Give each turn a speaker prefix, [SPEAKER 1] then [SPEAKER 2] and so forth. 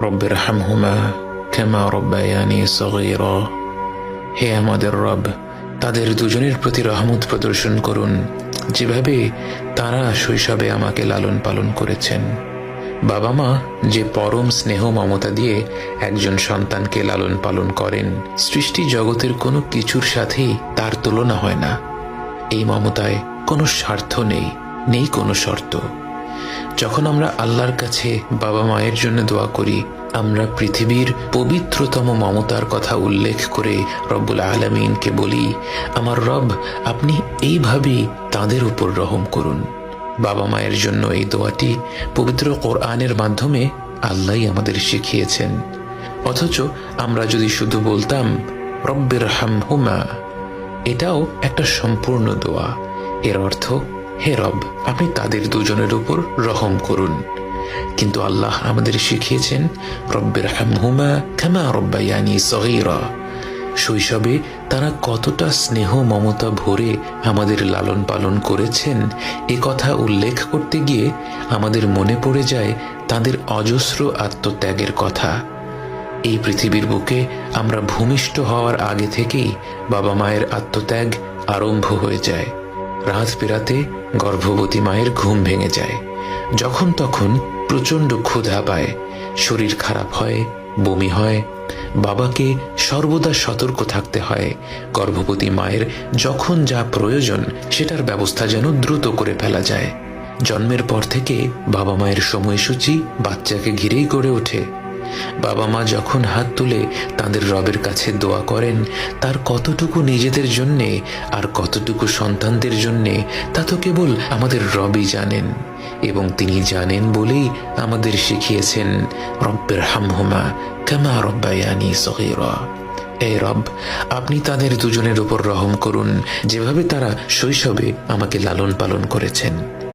[SPEAKER 1] রব্বিরহামহুমা কামা রব্বায়ানি সগীরা। হে আমাদের রব, তাদের দুজনের প্রতি রহমত প্রদর্শন করুন, যেভাবে তারা শৈশবে আমাকে লালন পালন করেছেন। বাবা মা যে পরম স্নেহ মমতা দিয়ে একজন সন্তানকে লালন পালন করেন, সৃষ্টি জগতের কোনো কিছুর সাথেই তার তুলনা হয় না। এই মমতায় কোনো স্বার্থ নেই, নেই কোনো শর্ত। যখন আমরা আল্লাহর কাছে বাবা মায়ের জন্য দোয়া করি, আমরা পৃথিবীর পবিত্রতম মমতার কথা উল্লেখ করে রব্বুল আলামিনকে বলি, আমার রব, আপনি এইভাবেই তাদের উপর রহম করুন। বাবা মায়ের জন্য এই দোয়াটি পবিত্র কোরআনের মাধ্যমে আল্লাহই আমাদের শিখিয়েছেন। অথচ আমরা যদি শুধু বলতাম রব্বিরহামহুমা, এটাও একটা সম্পূর্ণ দোয়া। এর অর্থ, হে রব, আপনি তাদের দুজনের উপর রহম করুন। কিন্তু আল্লাহ আমাদের শিখিয়েছেন রব্বিরহামহুমা কামা রব্বায়ানি সগীরা। শৈশবে তারা কতটা স্নেহ মমতা ভরে আমাদের লালন পালন করেছেন, এ কথা উল্লেখ করতে গিয়ে আমাদের মনে পড়ে যায় তাদের অজস্র আত্মত্যাগের কথা। এই পৃথিবীর বুকে আমরা ভূমিষ্ঠ হওয়ার আগে থেকেই বাবা মায়ের আত্মত্যাগ আরম্ভ হয়ে যায়। রাত পেরাতে গর্ভবতী মায়ের ঘুম ভেঙে যায়, যখন তখন প্রচণ্ড ক্ষুধা পায়, শরীর খারাপ হয়, বমি হয়। বাবাকে সর্বদা সতর্ক থাকতে হয়, গর্ভবতী মায়ের যখন যা প্রয়োজন সেটার ব্যবস্থা যেন দ্রুত করে ফেলা যায়। জন্মের পর থেকে বাবা মায়ের সময়সূচি বাচ্চাকে ঘিরেই গড়ে ওঠে। বাবা মা যখন হাত তুলে তাদের রবের কাছে দোয়া করেন, তার কতটুকু নিজেদের জন্যে আর কতটুকু সন্তানদের জন্যে তা তো কেবল আমাদের রবই জানেন। এবং তিনি জানেন বলেই আমাদের শিখিয়েছেন রব্বিরহামহুমা কামা রব্বায়ানি সগীরা। এই রব, আপনি তাদের দুজনের উপর রহম করুন, যেভাবে তারা শৈশবে আমাকে লালন পালন করেছেন।